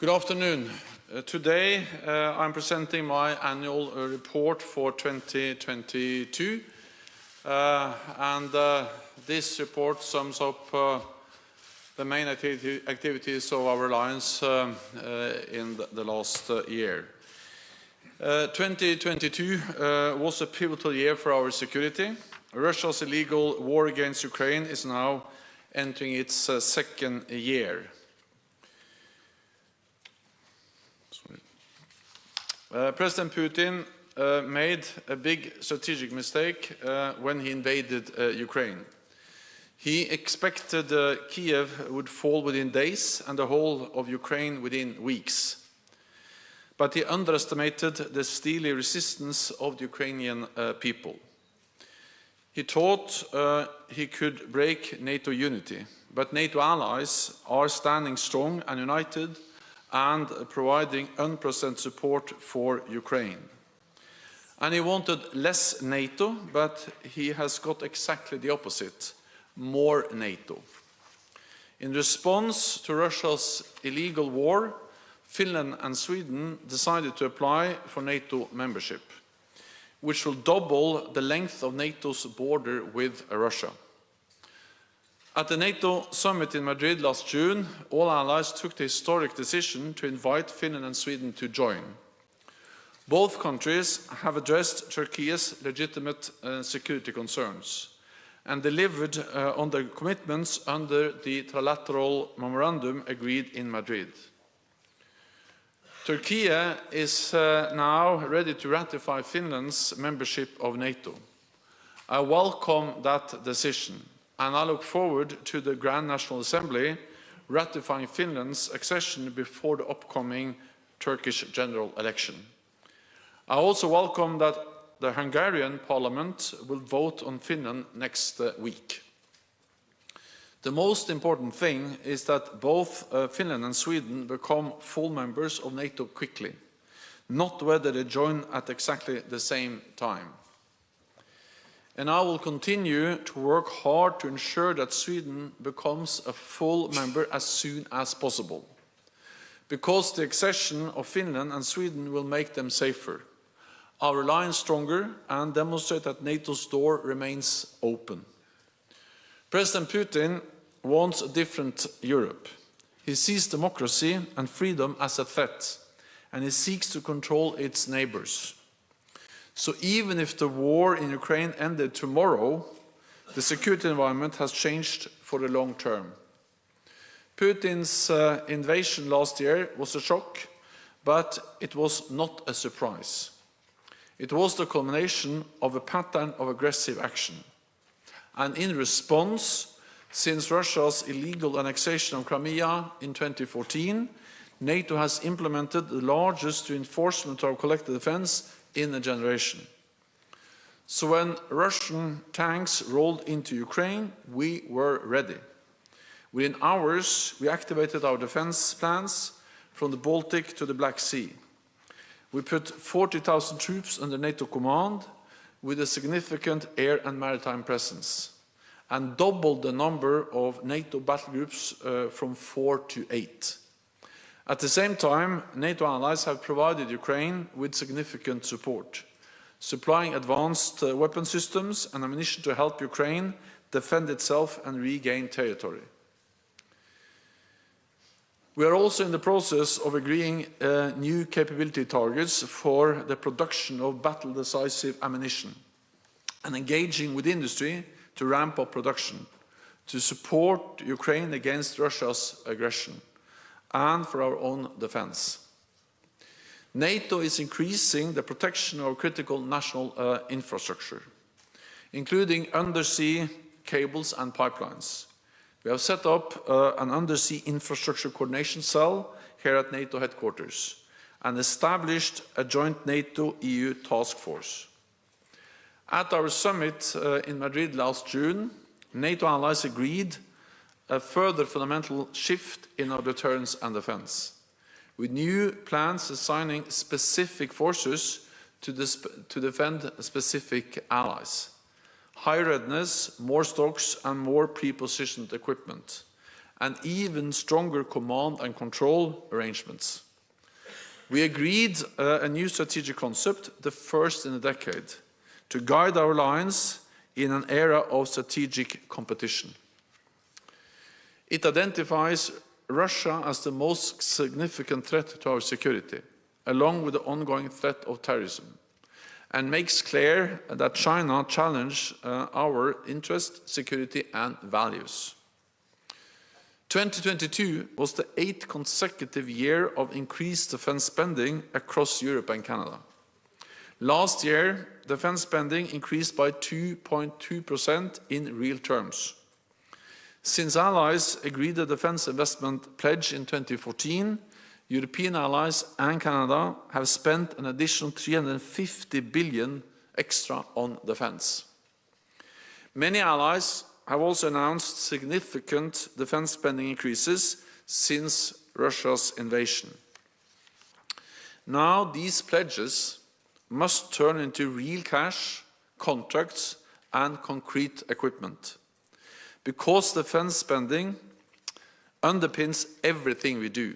Good afternoon. Today I'm presenting my annual report for 2022 this report sums up the main activities of our alliance in the last year. 2022 was a pivotal year for our security. Russia's illegal war against Ukraine is now entering its second year. President Putin made a big strategic mistake when he invaded Ukraine. He expected Kiev would fall within days and the whole of Ukraine within weeks. But he underestimated the steely resistance of the Ukrainian people. He thought he could break NATO unity, but NATO allies are standing strong and united and providing unprecedented support for Ukraine. And he wanted less NATO, but he has got exactly the opposite, more NATO. In response to Russia's illegal war, Finland and Sweden decided to apply for NATO membership, which will double the length of NATO's border with Russia. At the NATO summit in Madrid last June, all allies took the historic decision to invite Finland and Sweden to join. Both countries have addressed Turkey's legitimate security concerns and delivered on their commitments under the trilateral memorandum agreed in Madrid. Turkey is now ready to ratify Finland's membership of NATO. I welcome that decision, and I look forward to the Grand National Assembly ratifying Finland's accession before the upcoming Turkish general election. I also welcome that the Hungarian parliament will vote on Finland next week. The most important thing is that both Finland and Sweden become full members of NATO quickly, not whether they join at exactly the same time. And I will continue to work hard to ensure that Sweden becomes a full member as soon as possible, because the accession of Finland and Sweden will make them safer, our alliance stronger, and demonstrate that NATO's door remains open. President Putin wants a different Europe. He sees democracy and freedom as a threat, and he seeks to control its neighbors. So even if the war in Ukraine ended tomorrow, the security environment has changed for the long term. Putin's invasion last year was a shock, but it was not a surprise. It was the culmination of a pattern of aggressive action. And in response, since Russia's illegal annexation of Crimea in 2014, NATO has implemented the largest reinforcement of collective defense in a generation. So when Russian tanks rolled into Ukraine, we were ready. Within hours, we activated our defense plans from the Baltic to the Black Sea. We put 40,000 troops under NATO command with a significant air and maritime presence, and doubled the number of NATO battle groups from 4 to 8. At the same time, NATO allies have provided Ukraine with significant support, supplying advanced weapon systems and ammunition to help Ukraine defend itself and regain territory. We are also in the process of agreeing new capability targets for the production of battle-decisive ammunition and engaging with industry to ramp up production, to support Ukraine against Russia's aggression, and for our own defense. NATO is increasing the protection of critical national infrastructure, including undersea cables and pipelines. We have set up an undersea infrastructure coordination cell here at NATO headquarters and established a joint NATO-EU task force. At our summit in Madrid last June, NATO allies agreed a further fundamental shift in our deterrence and defense, with new plans assigning specific forces to defend specific allies, higher readiness, more stocks and more pre-positioned equipment, and even stronger command and control arrangements. We agreed a new strategic concept, the first in a decade, to guide our alliance in an era of strategic competition. It identifies Russia as the most significant threat to our security, along with the ongoing threat of terrorism, and makes clear that China challenges our interest, security, and values. 2022 was the 8th consecutive year of increased defense spending across Europe and Canada. Last year, defense spending increased by 2.2% in real terms. Since allies agreed the defense investment pledge in 2014, European allies and Canada have spent an additional 350 billion extra on defense. Many allies have also announced significant defense spending increases since Russia's invasion. Now these pledges must turn into real cash, contracts, and concrete equipment. Because defense spending underpins everything we do.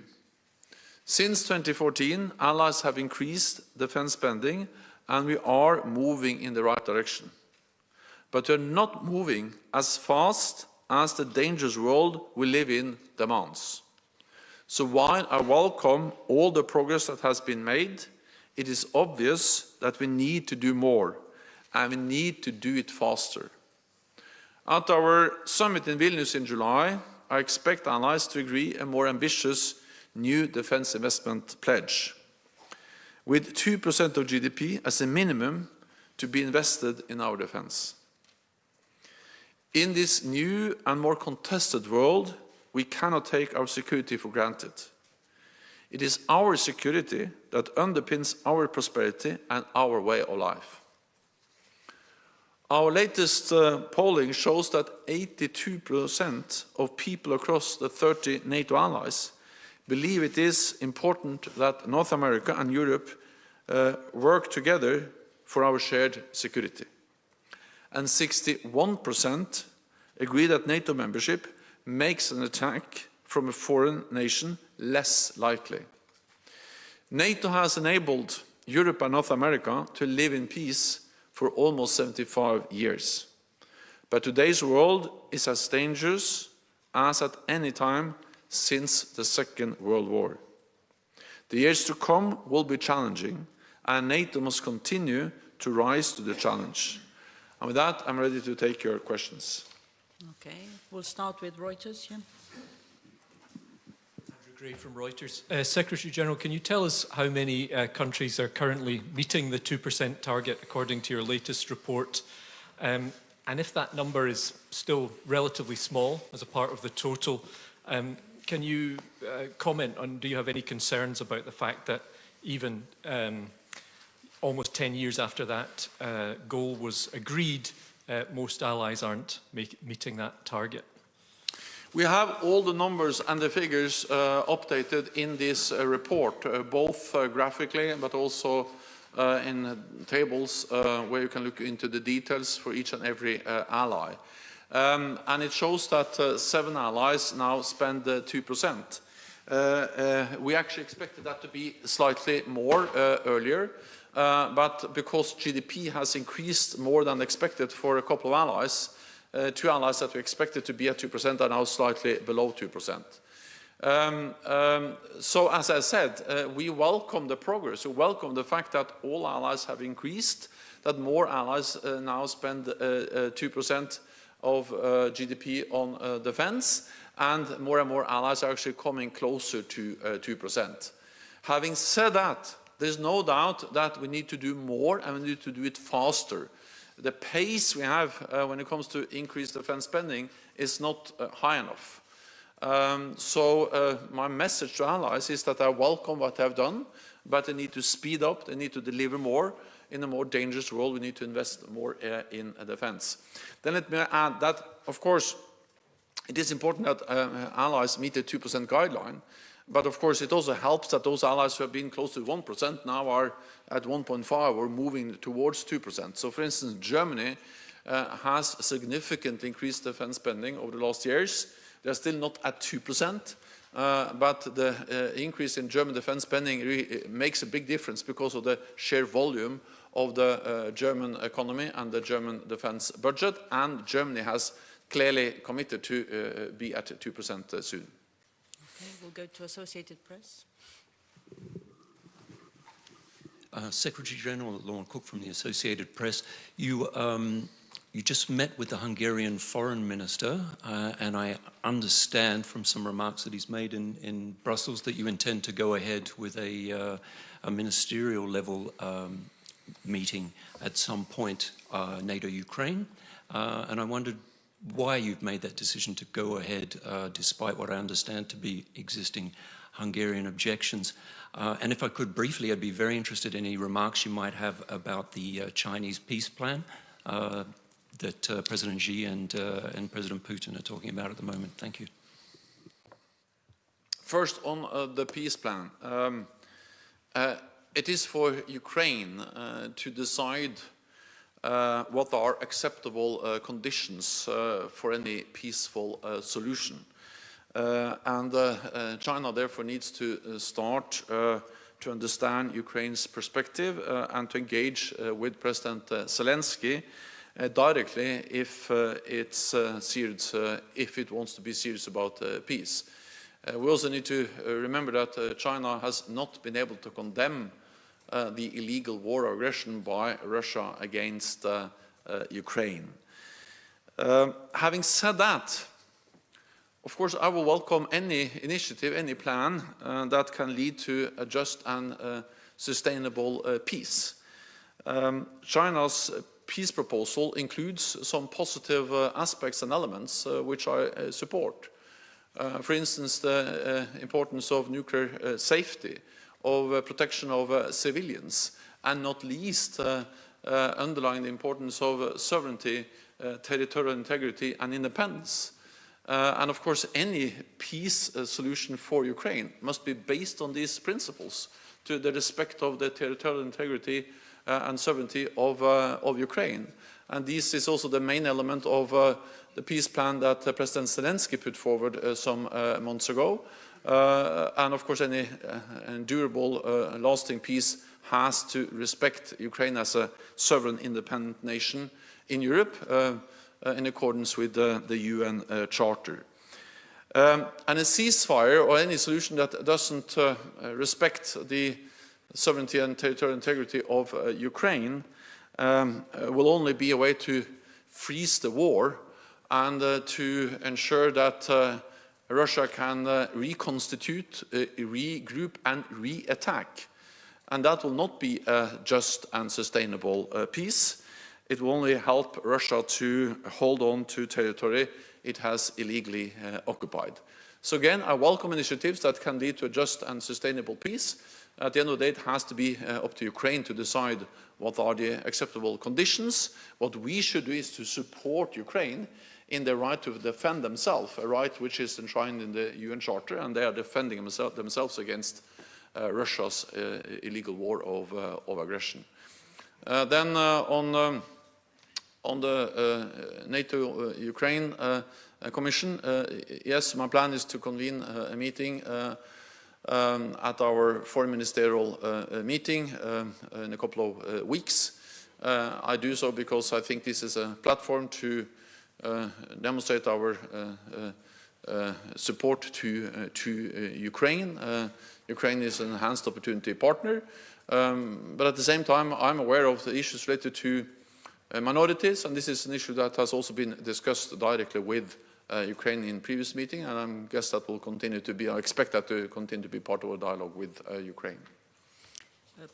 Since 2014, allies have increased defense spending, and we are moving in the right direction. But we are not moving as fast as the dangerous world we live in demands. So while I welcome all the progress that has been made, it is obvious that we need to do more, and we need to do it faster. At our summit in Vilnius in July, I expect allies to agree a more ambitious new defense investment pledge, with 2% of GDP as a minimum to be invested in our defense. In this new and more contested world, we cannot take our security for granted. It is our security that underpins our prosperity and our way of life. Our latest polling shows that 82% of people across the 30 NATO allies believe it is important that North America and Europe work together for our shared security. And 61% agree that NATO membership makes an attack from a foreign nation less likely. NATO has enabled Europe and North America to live in peace for almost 75 years. But today's world is as dangerous as at any time since the Second World War. The years to come will be challenging, and NATO must continue to rise to the challenge. And with that, I'm ready to take your questions. Okay, we'll start with Reuters. Yeah. Andrew Gray from Reuters. Secretary General, can you tell us how many countries are currently meeting the 2% target according to your latest report? And if that number is still relatively small as a part of the total, can you comment on, do you have any concerns about the fact that even almost 10 years after that goal was agreed, most allies aren't meeting that target? We have all the numbers and the figures updated in this report, both graphically but also in tables where you can look into the details for each and every ally. And it shows that 7 allies now spend 2%. We actually expected that to be slightly more earlier, but because GDP has increased more than expected for a couple of allies, 2 allies that we expected to be at 2% are now slightly below 2%. So as I said, we welcome the progress. We welcome the fact that all allies have increased, that more allies now spend 2% of GDP on defense, and more allies are actually coming closer to 2%. Having said that, there's no doubt that we need to do more and we need to do it faster. The pace we have when it comes to increased defense spending is not high enough. So my message to allies is that I welcome what they have done, but they need to speed up, they need to deliver more. In a more dangerous world, we need to invest more in defense. Then let me add that, of course, it is important that allies meet the 2% guideline, but of course it also helps that those allies who have been close to 1% now are at 1.5 or moving towards 2%. So for instance, Germany has significantly increased defense spending over the last years, They're still not at 2%, but the increase in German defense spending really makes a big difference because of the sheer volume of the German economy and the German defense budget, and Germany has clearly committed to be at 2% soon. Okay, we'll go to Associated Press. Secretary General Lauren Cook from the Associated Press. You just met with the Hungarian foreign minister, and I understand from some remarks that he's made in Brussels that you intend to go ahead with a ministerial level meeting at some point, NATO Ukraine, and I wondered why you've made that decision to go ahead despite what I understand to be existing Hungarian objections. And if I could briefly, I'd be very interested in any remarks you might have about the Chinese peace plan that President Xi and President Putin are talking about at the moment. Thank you. First, on the peace plan. It is for Ukraine to decide what are acceptable conditions for any peaceful solution. And China therefore needs to start to understand Ukraine's perspective and to engage with President Zelensky directly if it's serious, if it wants to be serious about peace. We also need to remember that China has not been able to condemn the illegal war or aggression by Russia against Ukraine. Having said that, of course, I will welcome any initiative, any plan that can lead to a just and sustainable peace. China's peace proposal includes some positive aspects and elements which I support. For instance, the importance of nuclear safety, of protection of civilians, and not least underlying the importance of sovereignty, territorial integrity and independence. And of course, any peace solution for Ukraine must be based on these principles, to the respect of the territorial integrity and sovereignty of Ukraine. And this is also the main element of the peace plan that President Zelensky put forward some months ago. And of course, any durable, lasting peace has to respect Ukraine as a sovereign, independent nation in Europe, in accordance with the UN Charter. And a ceasefire or any solution that doesn't respect the sovereignty and territorial integrity of Ukraine will only be a way to freeze the war and to ensure that Russia can reconstitute, regroup and re-attack. And that will not be a just and sustainable peace. It will only help Russia to hold on to territory it has illegally occupied. So again, I welcome initiatives that can lead to a just and sustainable peace. At the end of the day, it has to be up to Ukraine to decide what are the acceptable conditions. What we should do is to support Ukraine in their right to defend themselves, a right which is enshrined in the UN Charter, and they are defending themselves against Russia's illegal war of aggression. Then on the NATO Ukraine Commission, yes, my plan is to convene a meeting at our foreign ministerial meeting in a couple of weeks. I do so because I think this is a platform to demonstrate our support to Ukraine. Ukraine is an enhanced opportunity partner, but at the same time I'm aware of the issues related to minorities, and this is an issue that has also been discussed directly with Ukraine in previous meeting, and I guess that will continue to be, I expect that to continue to be part of a dialogue with Ukraine.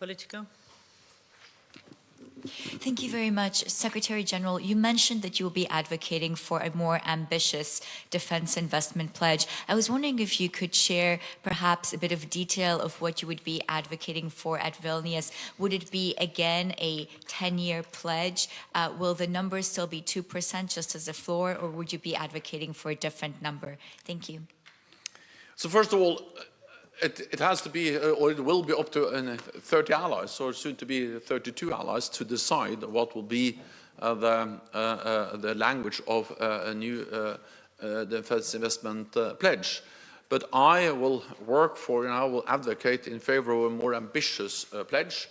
Politica. Thank you very much. Secretary General, you mentioned that you will be advocating for a more ambitious defense investment pledge. I was wondering if you could share perhaps a bit of detail of what you would be advocating for at Vilnius. Would it be, again, a 10-year pledge? Will the number still be 2% just as a floor, or would you be advocating for a different number? Thank you. So first of all, it has to be, or it will be up to 30 allies, or soon to be 32 allies, to decide what will be the language of a new defense investment pledge. But I will work for and I will advocate in favor of a more ambitious pledge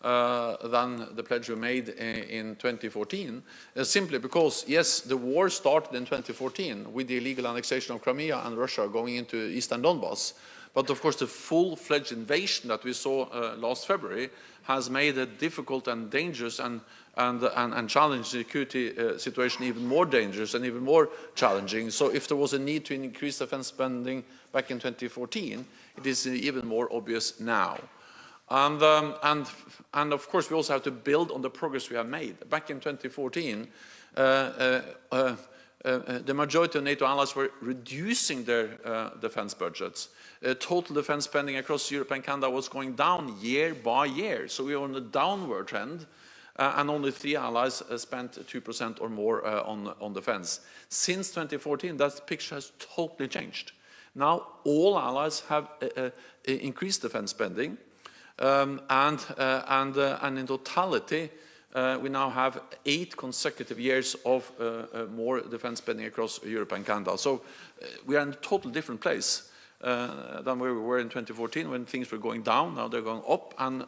than the pledge we made in 2014, simply because, yes, the war started in 2014 with the illegal annexation of Crimea and Russia going into eastern Donbass. But of course, the full-fledged invasion that we saw last February has made a difficult and dangerous and challenging security situation even more dangerous and even more challenging. So if there was a need to increase defense spending back in 2014, it is even more obvious now. And of course, we also have to build on the progress we have made. Back in 2014, the majority of NATO allies were reducing their defense budgets. Total defense spending across Europe and Canada was going down year by year. So we were on a downward trend, and only 3 allies spent 2% or more on defense. Since 2014, that picture has totally changed. Now all allies have increased defense spending. And in totality, we now have 8 consecutive years of more defense spending across Europe and Canada. So we are in a totally different place than where we were in 2014 when things were going down. Now they're going up and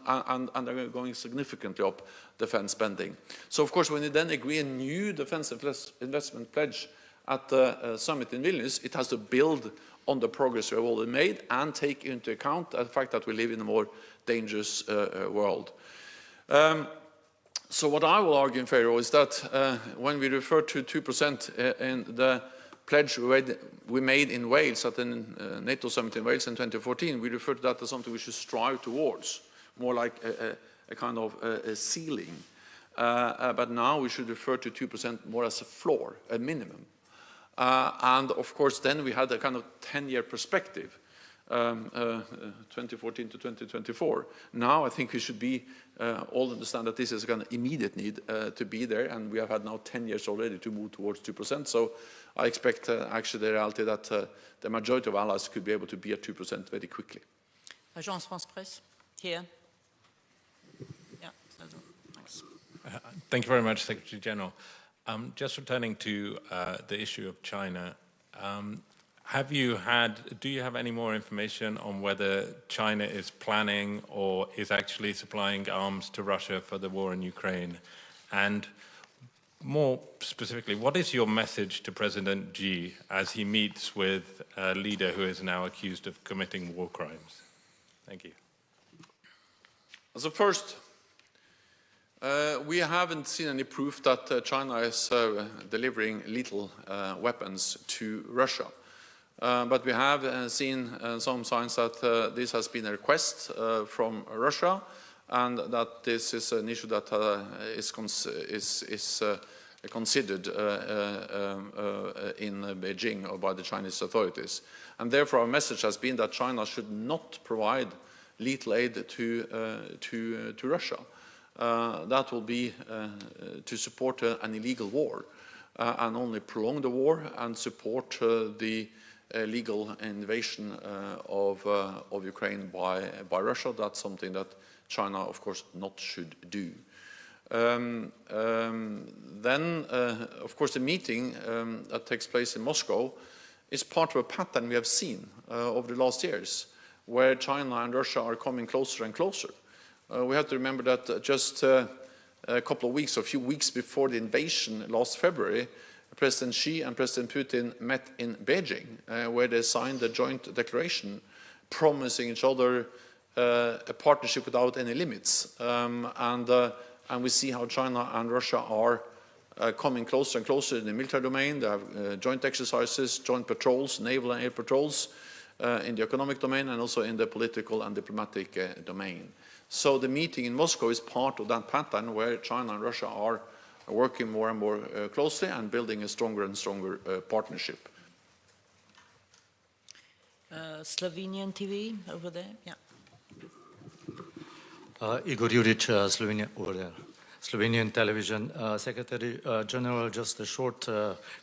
they're going significantly up, defense spending. So of course, when you then agree a new defense investment pledge at the summit in Vilnius, it has to build on the progress we have already made and take into account the fact that we live in a more dangerous world. So what I will argue in favor of is that when we refer to 2% in the pledge we made in Wales at the NATO summit in Wales in 2014, we refer to that as something we should strive towards, more like a kind of a ceiling. But now we should refer to 2% more as a floor, a minimum. And of course, then we had a kind of 10-year perspective, 2014 to 2024. Now I think we should be all understand that this is a kind of immediate need to be there, and we have had now 10 years already to move towards 2%. So I expect actually the reality that the majority of allies could be able to be at 2% very quickly. Agence France Presse, here. Yeah, thanks. Thank you very much, Secretary General. Just returning to the issue of China, do you have any more information on whether China is planning or is actually supplying arms to Russia for the war in Ukraine? And more specifically, what is your message to President Xi as he meets with a leader who is now accused of committing war crimes? Thank you. So first, we haven't seen any proof that China is delivering lethal weapons to Russia. But we have seen some signs that this has been a request from Russia, and that this is an issue that is considered in Beijing or by the Chinese authorities. And therefore our message has been that China should not provide lethal aid to Russia. That will be to support an illegal war and only prolong the war and support the legal invasion of Ukraine by Russia. That's something that China, of course, not should do. Then, of course, the meeting that takes place in Moscow is part of a pattern we have seen over the last years, where China and Russia are coming closer and closer. We have to remember that just a couple of weeks, or a few weeks before the invasion last February, President Xi and President Putin met in Beijing, where they signed a joint declaration promising each other a partnership without any limits. And we see how China and Russia are coming closer and closer in the military domain. They have joint exercises, joint patrols, naval and air patrols in the economic domain, and also in the political and diplomatic domain. So the meeting in Moscow is part of that pattern where China and Russia are working more and more closely and building a stronger and stronger partnership. Slovenian TV over there, yeah. Igor Juric, Slovenia, over there. Slovenian television. Secretary General, just a short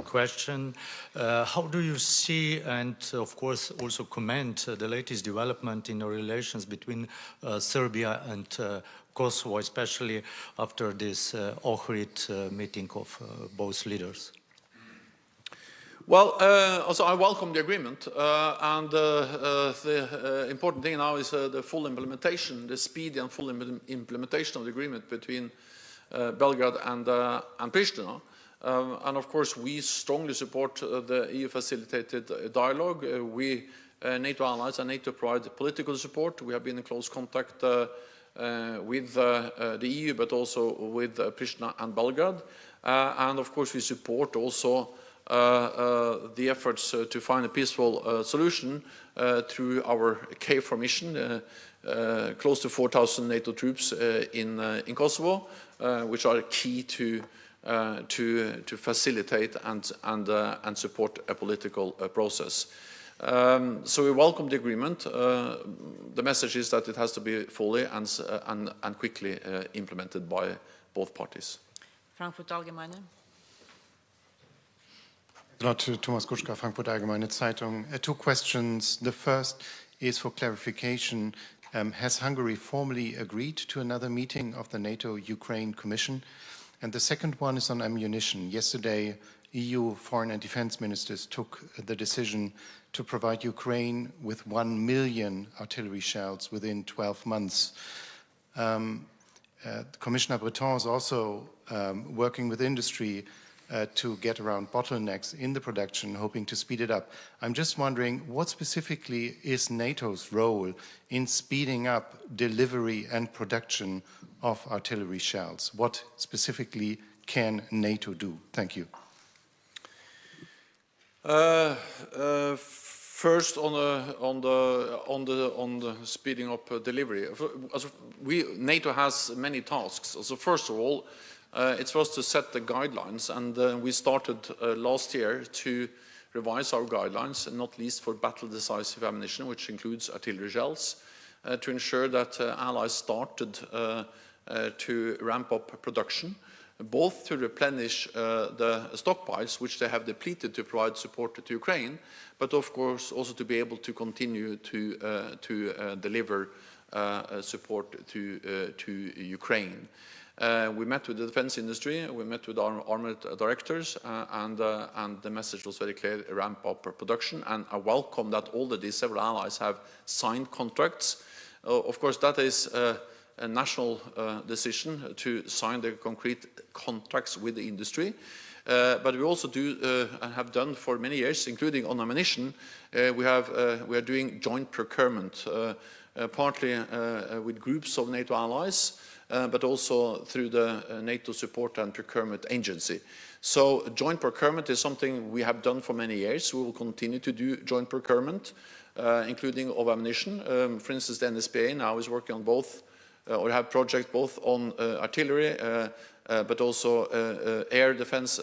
question. How do you see, and of course also comment, the latest development in the relations between Serbia and Kosovo, especially after this Ohrid meeting of both leaders? Well, also I welcome the agreement, and the important thing now is the full implementation, the speedy and full implementation of the agreement between Belgrade and Pristina. And of course, we strongly support the EU-facilitated dialogue. We, NATO allies and NATO provide political support. We have been in close contact with the EU, but also with Pristina and Belgrade. And of course, we support also the efforts to find a peaceful solution through our KFOR mission, close to 4,000 NATO troops in Kosovo, which are key to facilitate and support a political process. So we welcome the agreement. The message is that it has to be fully and quickly implemented by both parties. Frankfurt Allgemeine. Thomas Kuschka, Frankfurt Allgemeine Zeitung. Two questions. The first is for clarification. Has Hungary formally agreed to another meeting of the NATO-Ukraine Commission? And the second one is on ammunition. Yesterday, EU foreign and defense ministers took the decision to provide Ukraine with 1 million artillery shells within 12 months. Commissioner Breton is also working with industry to get around bottlenecks in the production, hoping to speed it up. I'm just wondering, what specifically is NATO's role in speeding up delivery and production of artillery shells? What specifically can NATO do? Thank you. First, on the speeding up delivery. NATO has many tasks. So first of all, it's for us to set the guidelines, and we started last year to revise our guidelines, not least for battle-decisive ammunition, which includes artillery shells, to ensure that allies started to ramp up production, both to replenish the stockpiles, which they have depleted to provide support to Ukraine, but of course also to be able to continue to deliver support to Ukraine. We met with the defense industry, we met with our armored directors, and the message was very clear: ramp up production. And I welcome that already several allies have signed contracts. Of course, that is a national decision to sign the concrete contracts with the industry. But we also do and have done for many years, including on ammunition. We are doing joint procurement, partly with groups of NATO allies, but also through the NATO Support and Procurement Agency. So joint procurement is something we have done for many years. We will continue to do joint procurement, including of ammunition. For instance, the NSPA now is working on both, or have projects both on artillery, but also air defense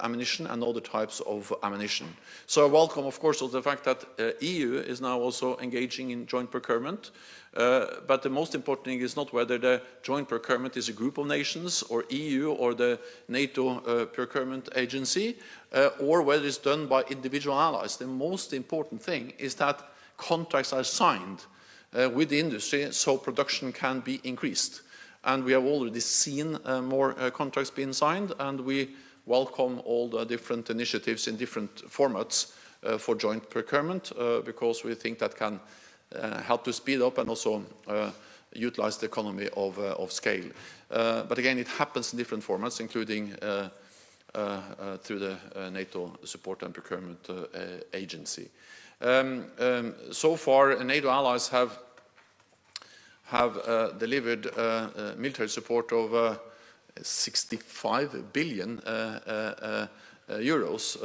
ammunition and other types of ammunition. So I welcome, of course, also the fact that EU is now also engaging in joint procurement. But the most important thing is not whether the joint procurement is a group of nations, or EU, or the NATO procurement agency, or whether it's done by individual allies. The most important thing is that contracts are signed with the industry so production can be increased. And we have already seen more contracts being signed, and we welcome all the different initiatives in different formats for joint procurement, because we think that can help to speed up and also utilize the economy of scale. But again, it happens in different formats, including through the NATO Support and Procurement Agency. So far, NATO allies have delivered military support of 65 billion euros.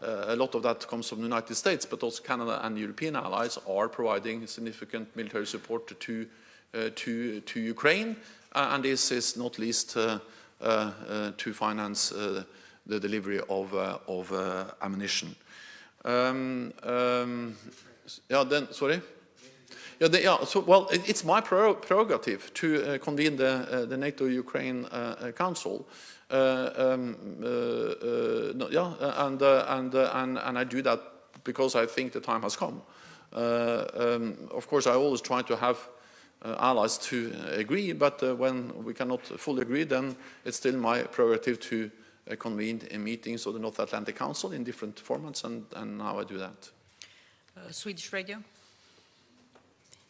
A lot of that comes from the United States, but also Canada and European allies are providing significant military support to Ukraine, and this is not least to finance the delivery of ammunition. Well, it's my prerogative to convene the NATO-Ukraine Council. And I do that because I think the time has come. Of course, I always try to have allies to agree, but when we cannot fully agree, then it's still my prerogative to convened in meetings of the North Atlantic Council in different formats, and now I do that. Swedish radio.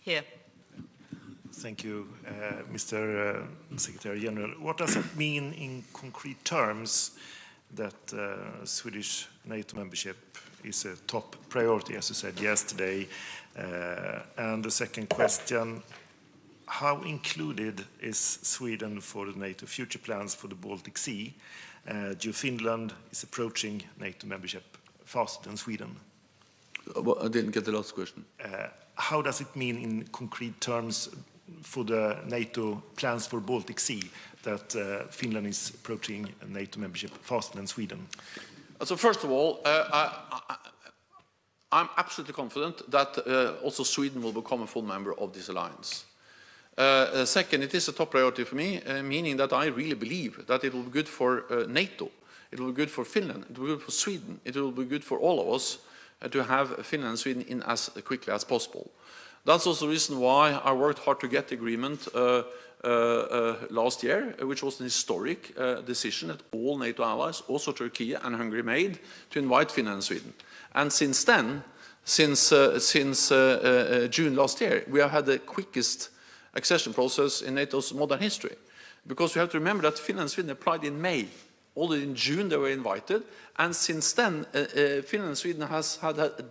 Here. Thank you, Mr. Secretary General. What does it mean in concrete terms that Swedish NATO membership is a top priority, as you said yesterday? And the second question, how included is Sweden for the NATO future plans for the Baltic Sea? Finland is approaching NATO membership faster than Sweden. Well, I didn't get the last question. How does it mean in concrete terms for the NATO plans for Baltic Sea that Finland is approaching NATO membership faster than Sweden? So first of all, I'm absolutely confident that also Sweden will become a full member of this alliance. Second, it is a top priority for me, meaning that I really believe that it will be good for NATO, it will be good for Finland, it will be good for Sweden, it will be good for all of us to have Finland and Sweden in as quickly as possible. That's also the reason why I worked hard to get the agreement last year, which was an historic decision that all NATO allies, also Turkey and Hungary, made to invite Finland and Sweden. And since then, since June last year, we have had the quickest accession process in NATO's modern history. Because we have to remember that Finland and Sweden applied in May. Already in June they were invited, and since then Finland and Sweden has had a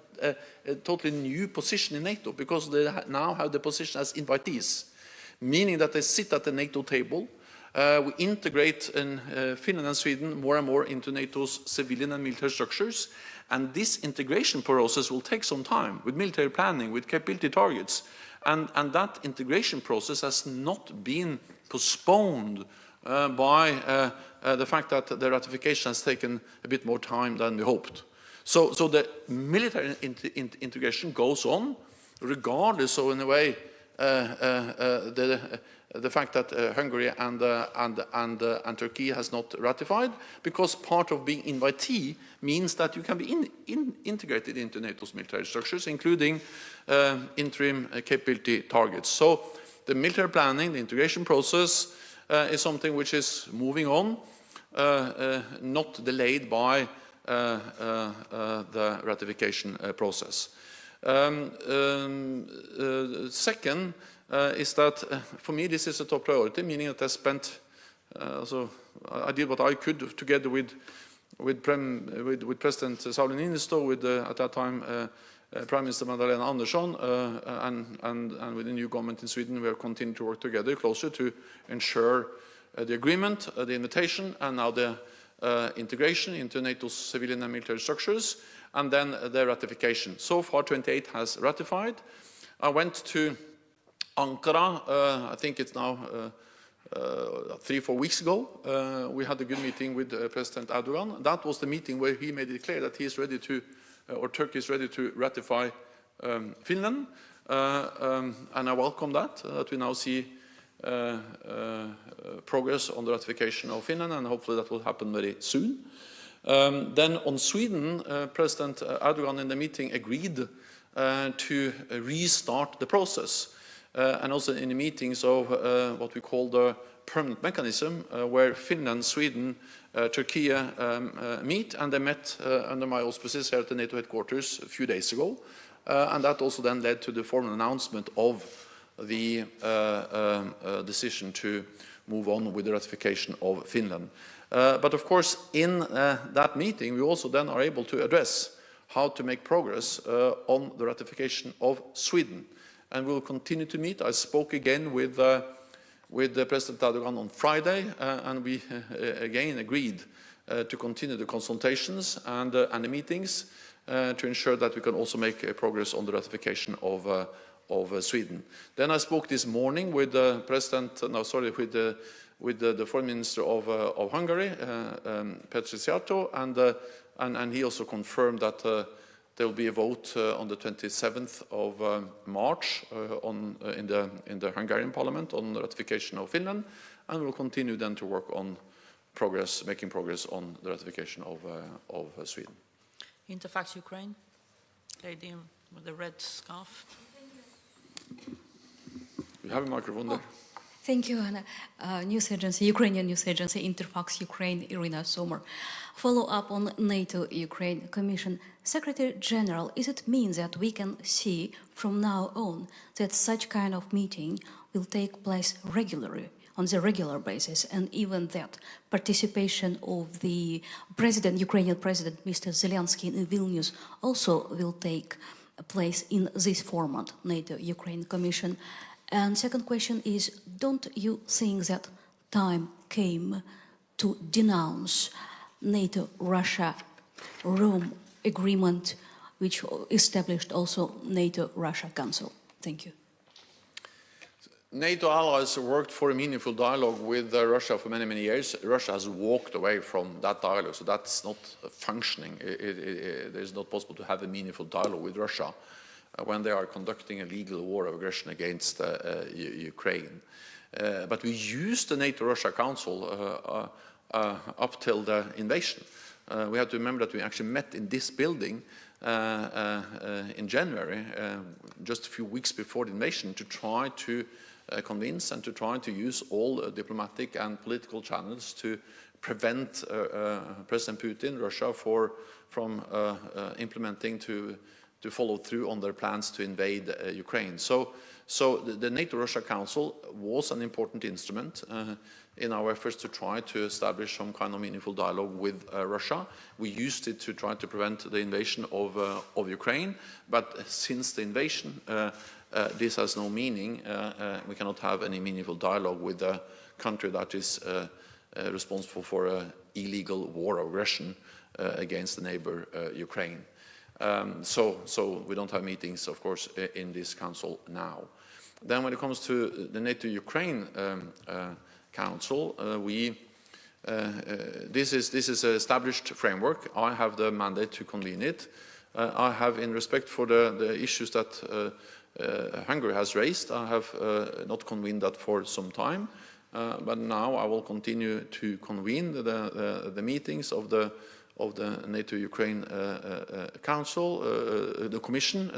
totally new position in NATO, because they now have the position as invitees, meaning that they sit at the NATO table. We integrate Finland and Sweden more and more into NATO's civilian and military structures, and this integration process will take some time, with military planning, with capability targets, and that integration process has not been postponed by the fact that the ratification has taken a bit more time than we hoped. So the military integration goes on, regardless of, in a way, the fact that Hungary and Turkey has not ratified, because part of being invitee means that you can be integrated into NATO's military structures, including interim capability targets. So the military planning, the integration process, is something which is moving on, not delayed by the ratification process. Second is that for me this is a top priority, meaning that I spent, I did what I could together with President Sauli Niinistö, with at that time Prime Minister Magdalena Andersson, and with the new government in Sweden. We have continued to work together closer to ensure the agreement, the invitation, and now the integration into NATO's civilian and military structures, and then the ratification. So far 28 has ratified. I went to Ankara, I think it's now 3-4 weeks ago. We had a good meeting with President Erdogan. That was the meeting where he made it clear that he is ready to, or Turkey is ready to ratify Finland, and I welcome that we now see progress on the ratification of Finland, and hopefully that will happen very soon. Then on Sweden, President Erdogan in the meeting agreed to restart the process, and also in the meetings of what we call the permanent mechanism, where Finland, Sweden, Turkey meet, and they met under my auspices here at the NATO headquarters a few days ago, and that also then led to the formal announcement of the decision to move on with the ratification of Finland. But of course, in that meeting, we also then are able to address how to make progress on the ratification of Sweden. And we will continue to meet. I spoke again with President Erdogan on Friday, and we again agreed to continue the consultations and the meetings to ensure that we can also make progress on the ratification of Sweden. Then I spoke this morning with the the Foreign Minister of Hungary, Petr Szijjártó, and he also confirmed that there will be a vote on the 27th of March in the Hungarian Parliament on the ratification of Finland, and we'll continue then to work on making progress on the ratification of Sweden. Interfax Ukraine, lady with the red scarf. We have a microphone there. Thank you, Anna. News agency, Ukrainian news agency, Interfax Ukraine, Irina Sommer. Follow up on NATO-Ukraine Commission. Secretary-General, is it mean that we can see from now on that such kind of meeting will take place regularly, on the regular basis, and even that participation of the president, Ukrainian president, Mr. Zelensky in Vilnius also will take place in this format, NATO-Ukraine Commission? And second question is, don't you think that time came to denounce NATO-Russia-Rome agreement, which established also NATO-Russia Council? Thank you. NATO allies worked for a meaningful dialogue with Russia for many, many years. Russia has walked away from that dialogue, so that's not functioning. It is not possible to have a meaningful dialogue with Russia when they are conducting a legal war of aggression against Ukraine. But we used the NATO-Russia Council up till the invasion. We have to remember that we actually met in this building in January, just a few weeks before the invasion, to try to convince and to try to use all diplomatic and political channels to prevent President Putin, Russia, from implementing to follow through on their plans to invade Ukraine. So the NATO-Russia Council was an important instrument in our efforts to try to establish some kind of meaningful dialogue with Russia. We used it to try to prevent the invasion of Ukraine, but since the invasion, this has no meaning. We cannot have any meaningful dialogue with a country that is responsible for an illegal war of aggression against the neighbor Ukraine. So we don't have meetings, of course, in this council now. Then when it comes to the NATO-Ukraine Council, this is an established framework. I have the mandate to convene it. I have, in respect for the issues that Hungary has raised, I have not convened that for some time, but now I will continue to convene the meetings of the NATO-Ukraine Council, the Commission,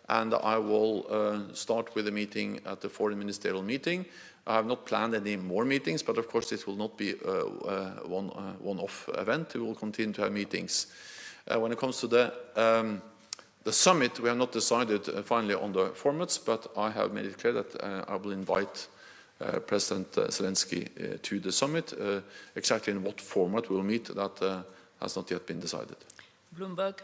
and I will start with a meeting at the Foreign Ministerial meeting. I have not planned any more meetings, but of course this will not be a one-off event. We will continue to have meetings. When it comes to the summit, we have not decided finally on the formats, but I have made it clear that I will invite President Zelensky to the summit. Exactly in what format we will meet, that has not yet been decided. Bloomberg.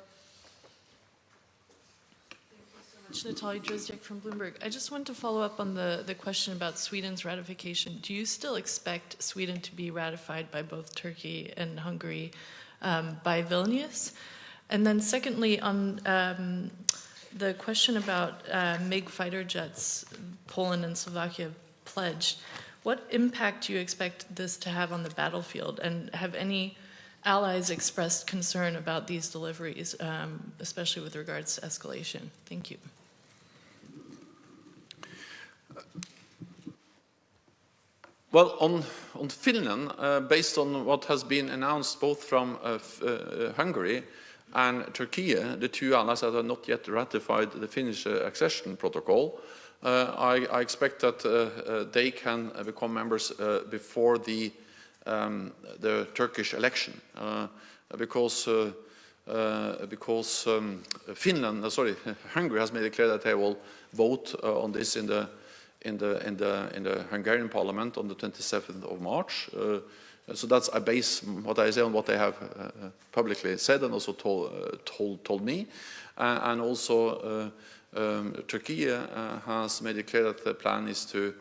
Natalia Drozdiak from Bloomberg. I just want to follow up on the question about Sweden's ratification. Do you still expect Sweden to be ratified by both Turkey and Hungary by Vilnius? And then secondly, on the question about MiG fighter jets, Poland and Slovakia pledged, what impact do you expect this to have on the battlefield? And have any allies expressed concern about these deliveries, especially with regards to escalation? Thank you. Well, on Finland, based on what has been announced both from Hungary and Turkey, the two allies that have not yet ratified the Finnish accession protocol, I expect that they can become members before the Turkish election, because Hungary has made it clear that they will vote on this in the Hungarian parliament on the 27th of March. So that's I base what I say on what they have publicly said and also told me, and also Turkey has made it clear that the plan is to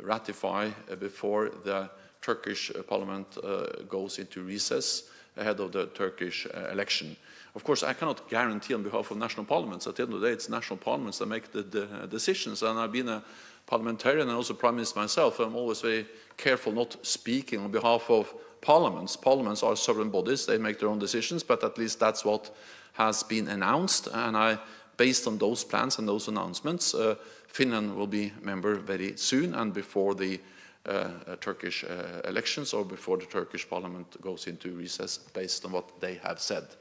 ratify before the Turkish parliament goes into recess ahead of the Turkish election. Of course, I cannot guarantee on behalf of national parliaments. At the end of the day, it's national parliaments that make the decisions. And I've been a parliamentarian and also prime minister myself. I'm always very careful not speaking on behalf of parliaments. Parliaments are sovereign bodies. They make their own decisions, but at least that's what has been announced. And based on those plans and those announcements, Finland will be a member very soon and before the Turkish elections or before the Turkish parliament goes into recess based on what they have said.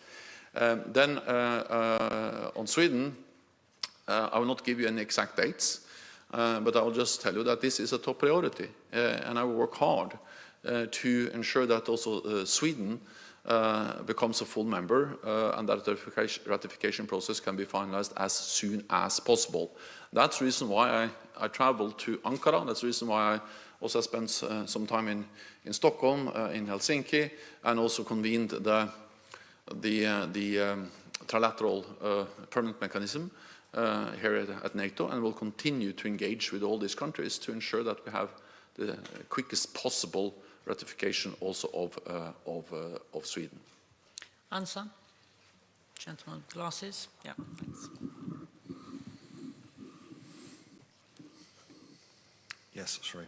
Then on Sweden, I will not give you any exact dates. But I will just tell you that this is a top priority, and I will work hard to ensure that also Sweden becomes a full member and that the ratification process can be finalized as soon as possible. That's the reason why I traveled to Ankara. That's the reason why I also spent some time in Stockholm, in Helsinki, and also convened the trilateral permanent mechanism here at NATO, and will continue to engage with all these countries to ensure that we have the quickest possible ratification also of Sweden. Answer? Gentleman, glasses. Yeah, thanks. Yes, sorry.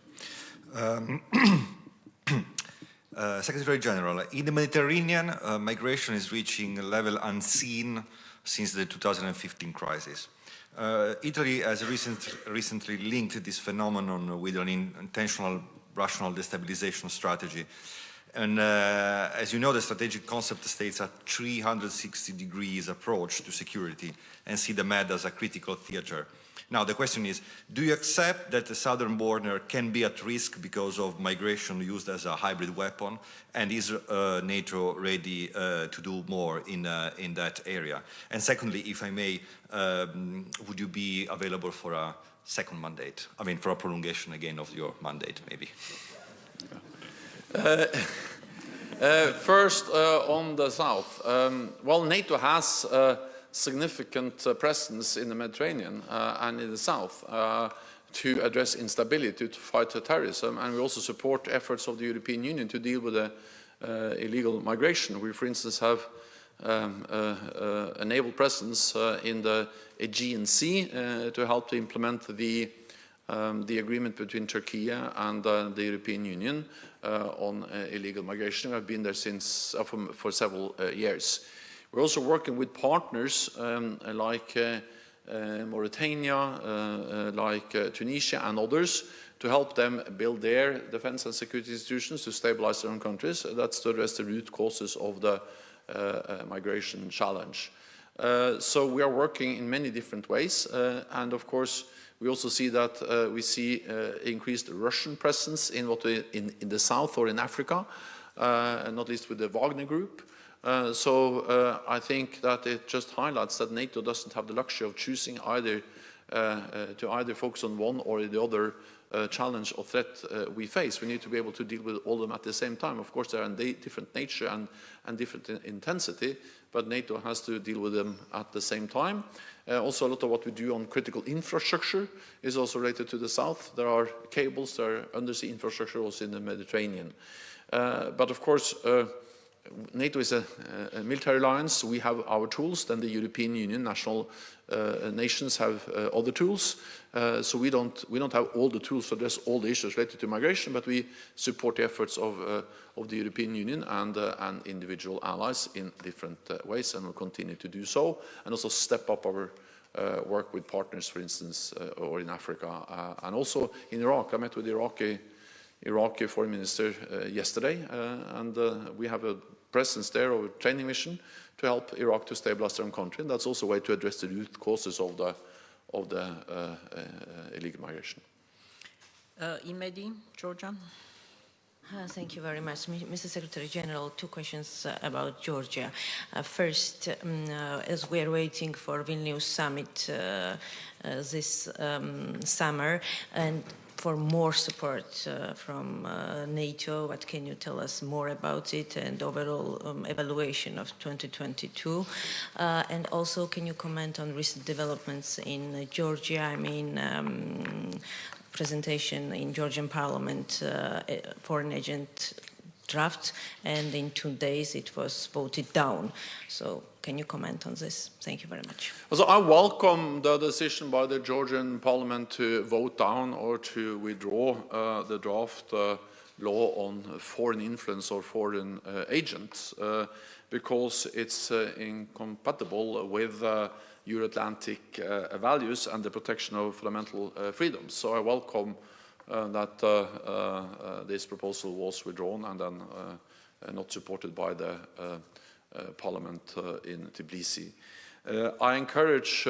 Secretary General, in the Mediterranean, migration is reaching a level unseen since the 2015 crisis. Italy has recently linked this phenomenon with an intentional rational destabilization strategy. And as you know, the strategic concept states a 360 degrees approach to security and see the Med as a critical theater. Now, the question is, do you accept that the southern border can be at risk because of migration used as a hybrid weapon? And is NATO ready to do more in that area? And secondly, if I may, would you be available for a second mandate? I mean, for a prolongation again of your mandate, maybe. First, on the south. Well, NATO has significant presence in the Mediterranean and in the south to address instability, to fight terrorism, and we also support efforts of the European Union to deal with illegal migration. We, for instance, have a naval presence in the Aegean Sea to help to implement the agreement between Turkey and the European Union on illegal migration. I've been there since for several years. We're also working with partners like Mauritania, like Tunisia and others to help them build their defense and security institutions to stabilize their own countries. That's to address the root causes of the migration challenge. So we are working in many different ways, and of course we also see that we see increased Russian presence in in the south or in Africa, and not least with the Wagner Group. So I think that it just highlights that NATO doesn't have the luxury of choosing either to either focus on one or the other challenge or threat we face. We need to be able to deal with all of them at the same time. Of course, they are in different nature and different intensity, but NATO has to deal with them at the same time. Also, a lot of what we do on critical infrastructure is also related to the south. There are cables, there are undersea infrastructure also in the Mediterranean. But of course, NATO is a military alliance. We have our tools, then the European Union, national nations have other tools. So we don't have all the tools to address all the issues related to migration, but we support the efforts of the European Union and individual allies in different ways, and will continue to do so, and also step up our work with partners, for instance, or in Africa, and also in Iraq. I met with the Iraqi foreign minister yesterday, and we have a presence there of a training mission to help Iraq to stabilize their own country. And that's also a way to address the root causes of the illegal migration. Imedi, Georgia. Thank you very much. Mr. Secretary General, two questions about Georgia. First, as we are waiting for Vilnius summit this summer, and for more support from NATO, what can you tell us more about it and overall evaluation of 2022? And also, can you comment on recent developments in Georgia? I mean, presentation in Georgian Parliament, foreign agent draft, and in 2 days it was voted down. So can you comment on this? Thank you very much. So I welcome the decision by the Georgian Parliament to vote down or to withdraw the draft law on foreign influence or foreign agents because it's incompatible with Euro-Atlantic values and the protection of fundamental freedoms. So I welcome that this proposal was withdrawn and then not supported by the Parliament in Tbilisi. I encourage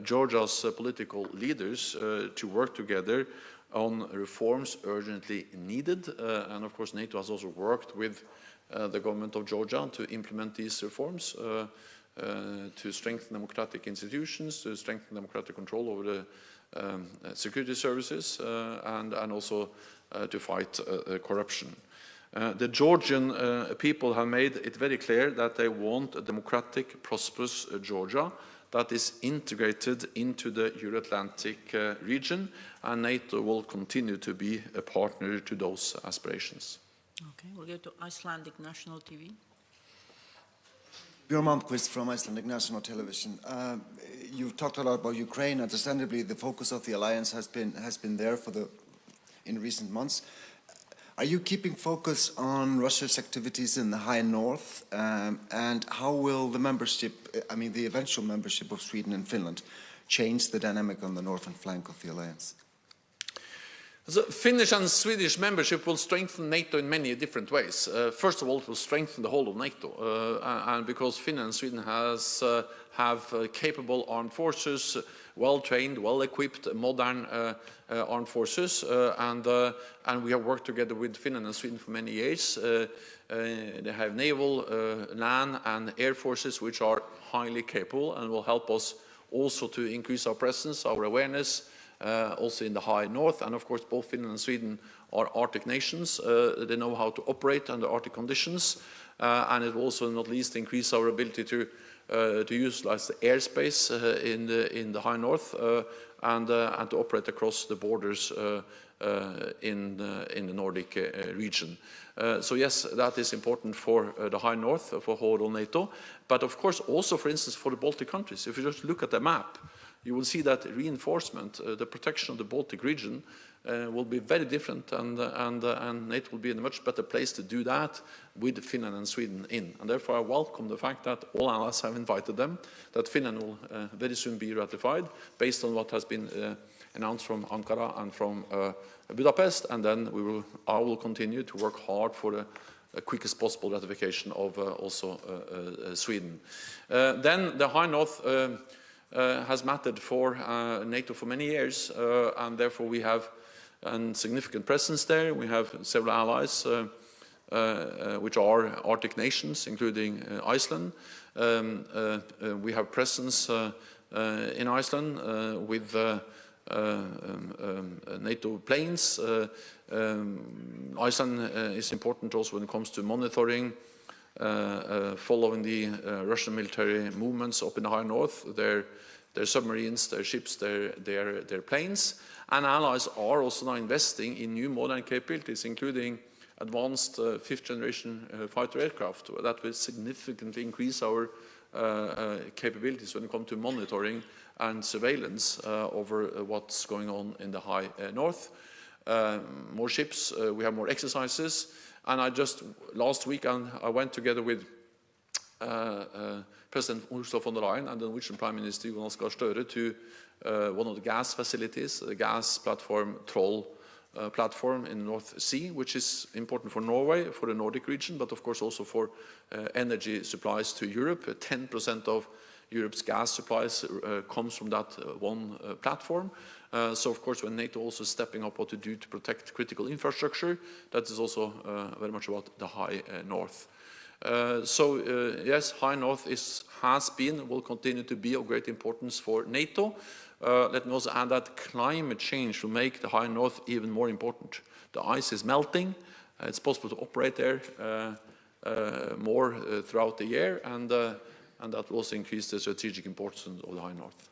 Georgia's political leaders to work together on reforms urgently needed. And of course, NATO has also worked with the government of Georgia to implement these reforms, to strengthen democratic institutions, to strengthen democratic control over the security services, and also to fight corruption. The Georgian people have made it very clear that they want a democratic, prosperous Georgia that is integrated into the Euro-Atlantic region, and NATO will continue to be a partner to those aspirations. Okay, we'll go to Icelandic National TV. Björn Malmquist from Icelandic National Television. You've talked a lot about Ukraine. Understandably, the focus of the alliance has been there in recent months. Are you keeping focus on Russia's activities in the high north? And how will the the eventual membership of Sweden and Finland, change the dynamic on the northern flank of the alliance? So Finnish and Swedish membership will strengthen NATO in many different ways. First of all, it will strengthen the whole of NATO, and because Finland and Sweden have capable armed forces, well-trained, well-equipped, modern armed forces, and we have worked together with Finland and Sweden for many years. They have naval, land, and air forces which are highly capable and will help us also to increase our presence, our awareness, also in the high north. And of course, both Finland and Sweden are Arctic nations. They know how to operate under Arctic conditions, and it will also not least increase our ability to utilize the airspace in the high north and to operate across the borders in the Nordic region. So yes, that is important for the high north, for whole NATO, but of course also, for instance, for the Baltic countries. If you just look at the map, you will see that reinforcement, the protection of the Baltic region, will be very different, and NATO will be in a much better place to do that with Finland and Sweden in. And therefore I welcome the fact that all allies have invited them, that Finland will very soon be ratified based on what has been announced from Ankara and from Budapest, and then I will continue to work hard for the quickest possible ratification of also Sweden. Then the High North has mattered for NATO for many years, and therefore we have a significant presence there. We have several allies which are Arctic nations, including Iceland. We have presence in Iceland with NATO planes. Iceland is important also when it comes to monitoring, following the Russian military movements up in the high north, their submarines, their ships, their planes. And allies are also now investing in new modern capabilities, including advanced fifth-generation fighter aircraft that will significantly increase our capabilities when it comes to monitoring and surveillance over what's going on in the high north. More ships, we have more exercises, and last week I went together with President Ursula von der Leyen and the Norwegian Prime Minister Jonas Gahr Støre to one of the gas facilities, the gas platform Troll platform in the North Sea, which is important for Norway, for the Nordic region, but of course also for energy supplies to Europe. 10% of Europe's gas supplies comes from that one platform. So of course when NATO also stepping up what to do to protect critical infrastructure, that is also very much about the high north. Yes, high north has been, will continue to be of great importance for NATO. Let me also add that climate change will make the high north even more important. The ice is melting. It's possible to operate there more throughout the year, and that will also increase the strategic importance of the high north.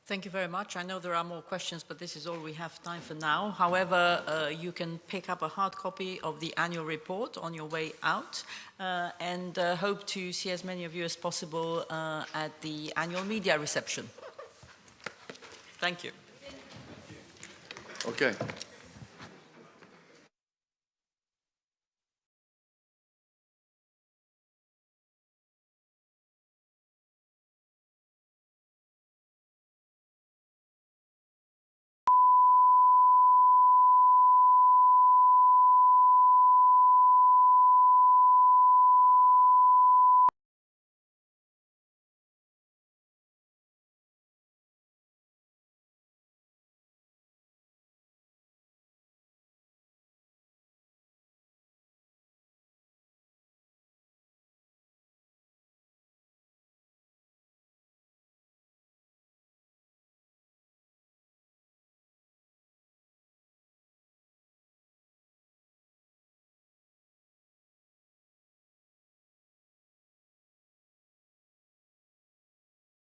Thank you very much. I know there are more questions, but this is all we have time for now. However, you can pick up a hard copy of the annual report on your way out, and hope to see as many of you as possible at the annual media reception. Thank you. Okay.